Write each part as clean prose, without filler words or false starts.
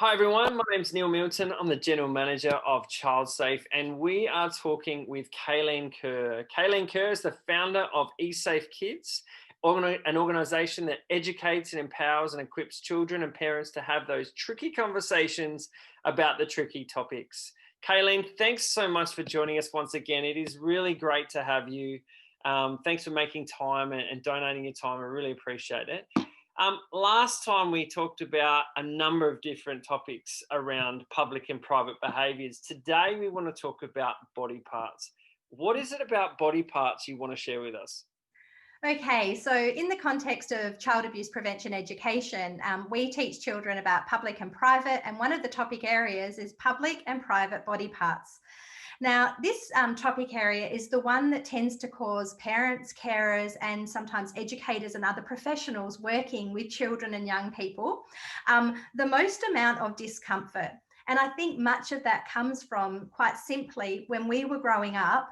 Hi everyone, my name's Neil Milton. I'm the General Manager of ChildSafe and we are talking with Kayelene Kerr. Kayelene Kerr is the founder of ESafe Kids, an organisation that educates and empowers and equips children and parents to have those tricky conversations about the tricky topics. Kayelene, thanks so much for joining us once again. It is really great to have you. Thanks for making time and donating your time. I really appreciate it. Last time we talked about a number of different topics around public and private behaviours. Today we want to talk about body parts. What is it about body parts you want to share with us? Okay, so in the context of child abuse prevention education, we teach children about public and private, and one of the topic areas is public and private body parts. Now, this topic area is the one that tends to cause parents, carers, and sometimes educators and other professionals working with children and young people the most amount of discomfort. And I think much of that comes from, quite simply, when we were growing up,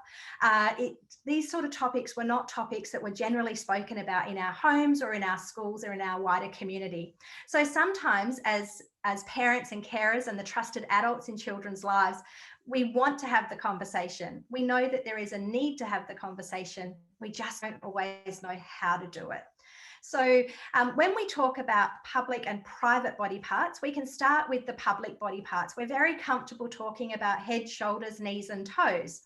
these sort of topics were not topics that were generally spoken about in our homes or in our schools or in our wider community. So sometimes as parents and carers and the trusted adults in children's lives, we want to have the conversation. We know that there is a need to have the conversation. We just don't always know how to do it. So when we talk about public and private body parts, we can start with the public body parts. We're very comfortable talking about head, shoulders, knees, and toes.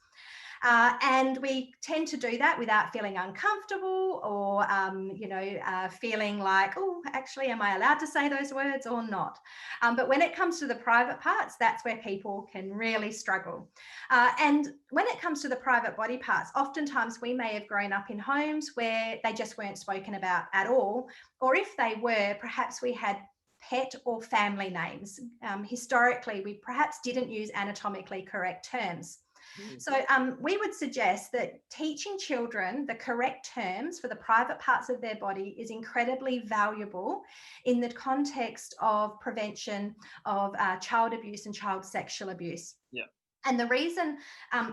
And we tend to do that without feeling uncomfortable or, feeling like, oh, actually, am I allowed to say those words or not? But when it comes to the private parts, that's where people can really struggle. And when it comes to the private body parts, oftentimes we may have grown up in homes where they just weren't spoken about at all. Or if they were, perhaps we had pet or family names. Historically, we perhaps didn't use anatomically correct terms. So we would suggest that teaching children the correct terms for the private parts of their body is incredibly valuable in the context of prevention of child abuse and child sexual abuse. Yeah. And the reason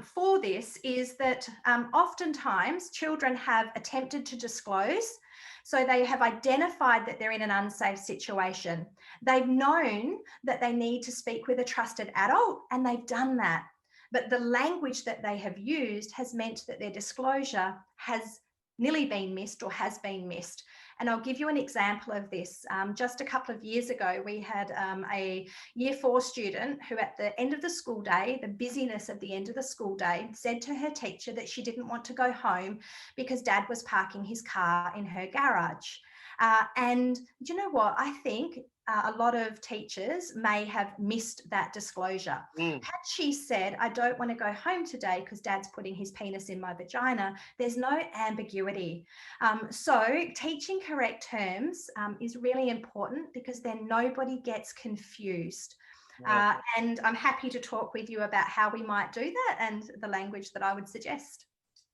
for this is that oftentimes children have attempted to disclose. So they have identified that they're in an unsafe situation. They've known that they need to speak with a trusted adult, and they've done that. But the language that they have used has meant that their disclosure has nearly been missed or has been missed. And I'll give you an example of this. Just a couple of years ago, we had a year 4 student who at the end of the school day, the busyness of the end of the school day, said to her teacher that she didn't want to go home because dad was parking his car in her garage. And do you know what? I think a lot of teachers may have missed that disclosure. Had she said, I don't want to go home today because dad's putting his penis in my vagina, there's no ambiguity. So teaching correct terms is really important because then nobody gets confused. Yeah. And I'm happy to talk with you about how we might do that and the language that I would suggest.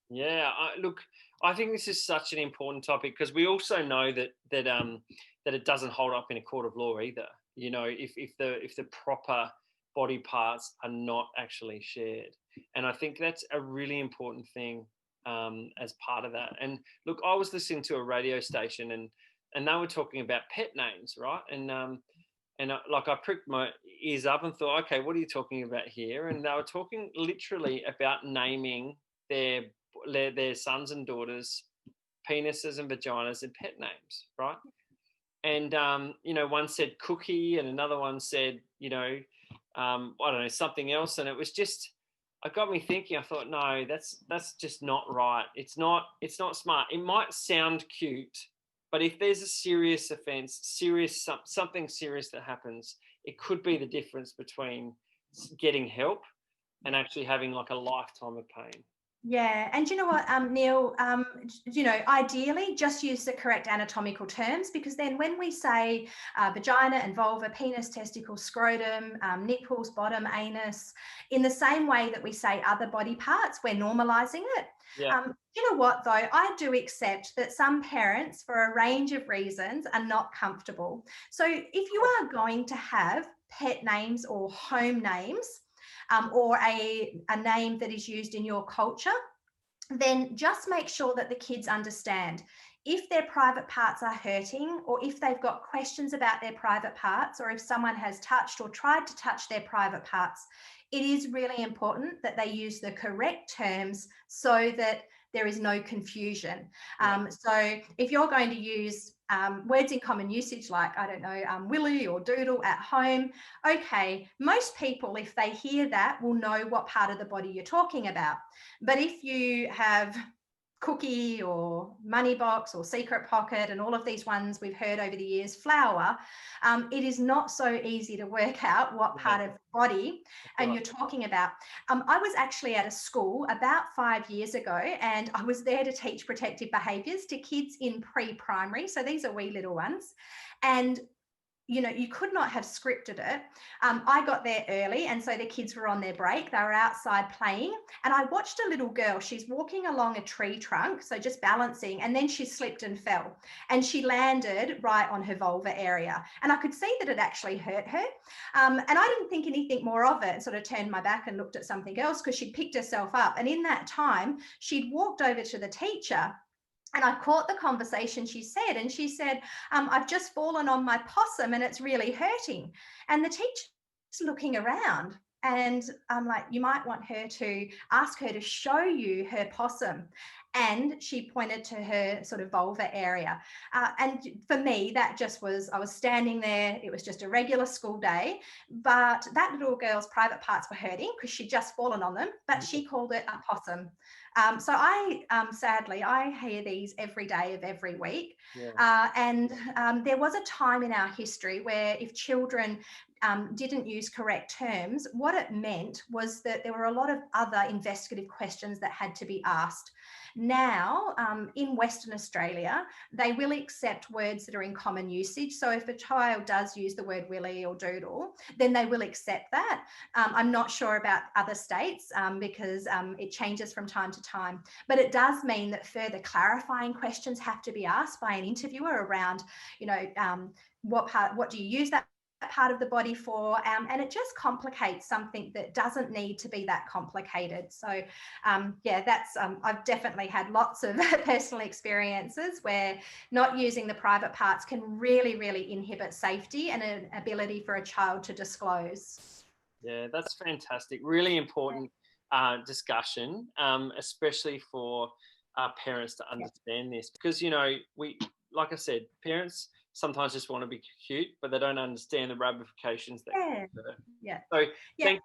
Yeah, look, I think this is such an important topic because we also know that it doesn't hold up in a court of law either. You know, if the proper body parts are not actually shared, and I think that's a really important thing as part of that. And look, I was listening to a radio station and they were talking about pet names, right? Like I pricked my ears up and thought, okay, what are you talking about here? And they were talking literally about naming their sons and daughters penises and vaginas and pet names, right? And one said cookie and another one said I don't know, something else, and it was just, it got me thinking. I thought, no, that's just not right. It's not smart. It might sound cute, but if there's a serious offense, something serious that happens, it could be the difference between getting help and actually having like a lifetime of pain. Yeah, and you know what, Neil, ideally just use the correct anatomical terms, because then when we say vagina and vulva, penis, testicle, scrotum, nipples, bottom, anus, in the same way that we say other body parts, we're normalizing it. Yeah. You know what, though, I do accept that some parents, for a range of reasons, are not comfortable. So if you are going to have pet names or home names, or a name that is used in your culture, then just make sure that the kids understand if their private parts are hurting, or if they've got questions about their private parts, or if someone has touched or tried to touch their private parts, it is really important that they use the correct terms so that there is no confusion. So if you're going to use words in common usage like, I don't know, willy or doodle at home, okay, most people, if they hear that, will know what part of the body you're talking about. But if you have cookie or money box or secret pocket and all of these ones we've heard over the years, flower, it is not so easy to work out what part of the body and you're talking about. I was actually at a school about 5 years ago, and I was there to teach protective behaviours to kids in pre-primary, so these are wee little ones. And you know, you could not have scripted it. I got there early, and so the kids were on their break. They were outside playing, and I watched a little girl. She's walking along a tree trunk, so just balancing, and then she slipped and fell, and she landed right on her vulva area. And I could see that it actually hurt her. And I didn't think anything more of it, and sort of turned my back and looked at something else because she'd picked herself up. And in that time, she'd walked over to the teacher. And I caught the conversation she said, and she said, I've just fallen on my possum and it's really hurting. And the teacher's looking around, and I'm like, you might want her to ask her to show you her possum. And she pointed to her sort of vulva area. And for me, that just was, I was standing there. It was just a regular school day, but that little girl's private parts were hurting because she'd just fallen on them, but she called it a possum. So sadly, I hear these every day of every week. And there was a time in our history where if children didn't use correct terms, what it meant was that there were a lot of other investigative questions that had to be asked. Now, in Western Australia, they will accept words that are in common usage. So if a child does use the word willy or doodle, then they will accept that. I'm not sure about other states because it changes from time to time. But it does mean that further clarifying questions have to be asked by an interviewer around, you know, what do you use that part of the body for, and it just complicates something that doesn't need to be that complicated. So that's I've definitely had lots of personal experiences where not using the private parts can really inhibit safety and an ability for a child to disclose. Yeah, that's fantastic. Really important discussion, especially for parents to understand this, because, you know, like I said, parents sometimes just want to be cute, but they don't understand the ramifications that can occur. So thanks.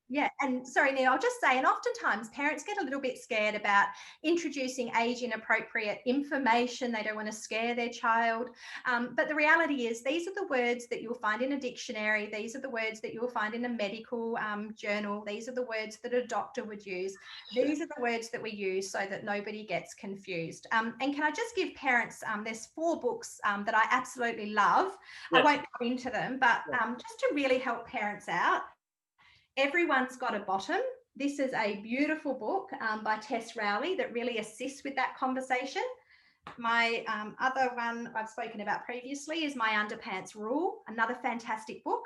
Yeah, and sorry, Neil, I'll just say, and oftentimes parents get a little bit scared about introducing age-inappropriate information. They don't want to scare their child. But the reality is these are the words that you'll find in a dictionary. These are the words that you'll find in a medical journal. These are the words that a doctor would use. These are the words that we use so that nobody gets confused. And can I just give parents, there's 4 books that I absolutely love. I won't go into them, but just to really help parents out. Everyone's Got a Bottom. This is a beautiful book by Tess Rowley that really assists with that conversation. My other one I've spoken about previously is My Underpants Rule, another fantastic book.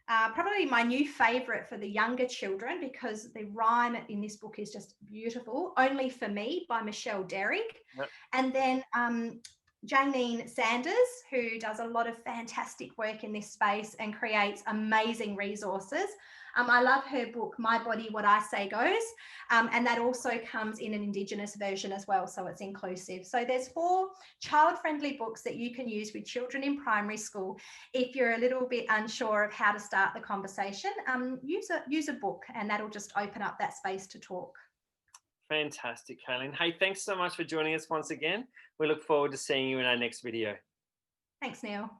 Probably my new favourite for the younger children, because the rhyme in this book is just beautiful, Only for Me by Michelle Derrick. And then Janine Sanders, who does a lot of fantastic work in this space and creates amazing resources. I love her book, My Body, What I Say Goes, and that also comes in an Indigenous version as well, so it's inclusive. So there's 4 child-friendly books that you can use with children in primary school. If you're a little bit unsure of how to start the conversation, use a book, and that'll just open up that space to talk. Fantastic, Kayelene. Hey, thanks so much for joining us once again. We look forward to seeing you in our next video. Thanks, Neil.